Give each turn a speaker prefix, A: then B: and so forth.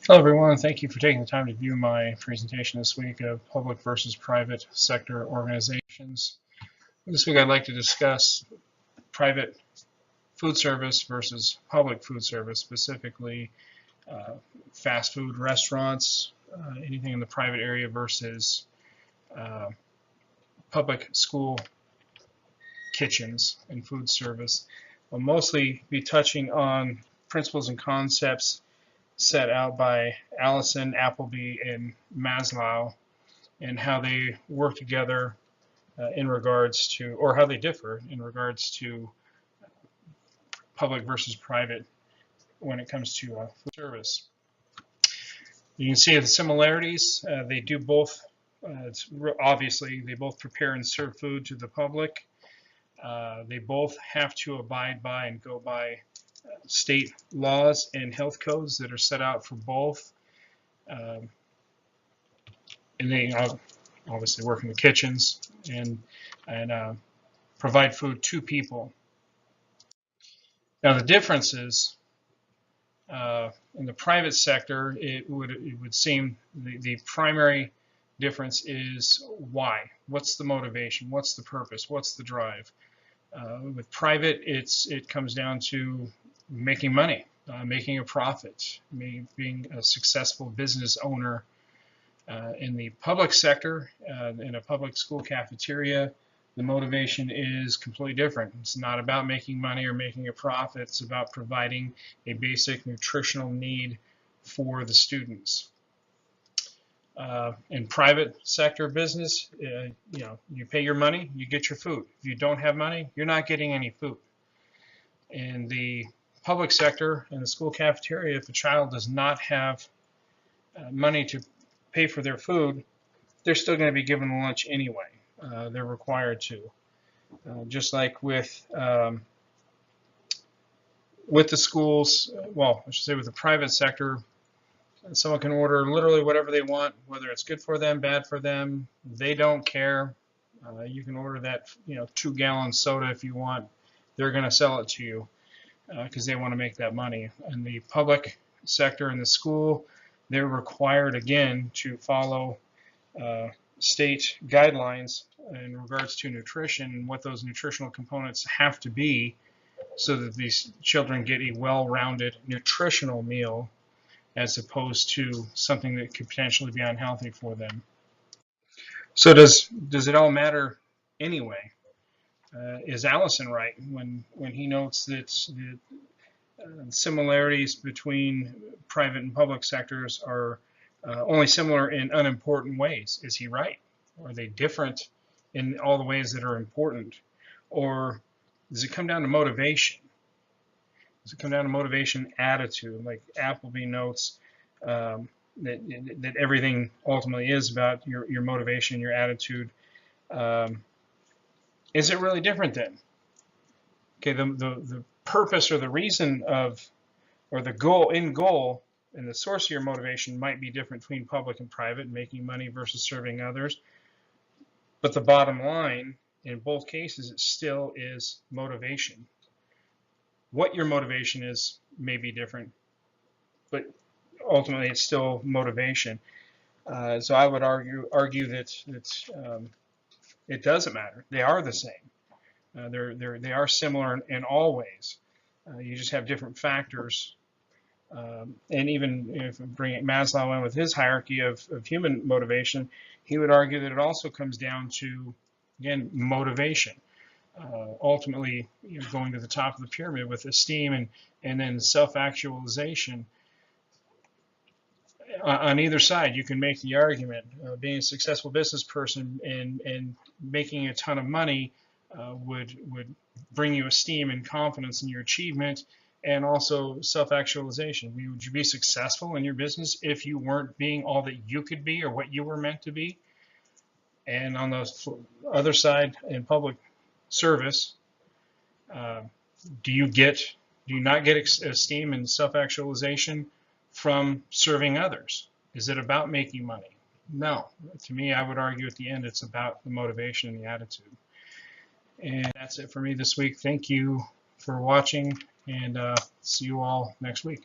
A: Hello everyone, thank you for taking the time to view my presentation this week of public versus private sector organizations. This week I'd like to discuss private food service versus public food service, specifically fast food restaurants, anything in the private area versus uh, public school kitchens and food service. I'll mostly be touching on principles and concepts set out by Allison, Appleby, and Maslow, and how they work together in regards to, or how they differ in regards to public versus private when it comes to food service. You can see the similarities. They do both, obviously, they both prepare and serve food to the public. They both have to abide by and go by state laws and health codes that are set out for both. And they obviously work in the kitchens and provide food to people. Now the differences in the private sector, it would seem the primary difference is why. What's the motivation? What's the purpose? What's the drive? With private, it comes down to making money, making a profit, being a successful business owner. In the public sector, in a public school cafeteria, the motivation is completely different. It's not about making money or making a profit. It's about providing a basic nutritional need for the students. In private sector business, you pay your money, you get your food. If you don't have money, you're not getting any food. In the public sector, in the school cafeteria, if a child does not have money to pay for their food, they're still going to be given lunch anyway. They're required to. Just like with the schools, well, I should say with the private sector, someone can order literally whatever they want, whether it's good for them, bad for them. They don't care. You can order that 2-gallon soda if you want. They're going to sell it to you because they want to make that money. In the public sector, in the school, they're required again to follow state guidelines in regards to nutrition and what those nutritional components have to be so that these children get a well-rounded nutritional meal as opposed to something that could potentially be unhealthy for them. So does it all matter anyway? Is Allison right when he notes that the similarities between private and public sectors are only similar in unimportant ways? Is he right? Are they different in all the ways that are important? Or does it come down to motivation? Does it come down to motivation, attitude? Like Appleby notes that everything ultimately is about your motivation, your attitude. Is it really different then? Okay, the purpose or the reason of, or the goal and the source of your motivation might be different between public and private, making money versus serving others. But the bottom line in both cases, it still is motivation. What your motivation is may be different, but ultimately it's still motivation. So I would argue that it doesn't matter. They are the same. They are similar in all ways. You just have different factors. And even if we bring Maslow in with his hierarchy of human motivation, he would argue that it also comes down to, again, motivation. Ultimately, going to the top of the pyramid with esteem and then self-actualization. On either side, you can make the argument being a successful business person and making a ton of money would bring you esteem and confidence in your achievement, and also self-actualization. Would you be successful in your business if you weren't being all that you could be or what you were meant to be? And on the other side, in public service, do you not get esteem and self-actualization from serving others? Is it about making money? No. To me, I would argue at the end it's about the motivation and the attitude. And that's it for me this week. Thank you for watching, and see you all next week.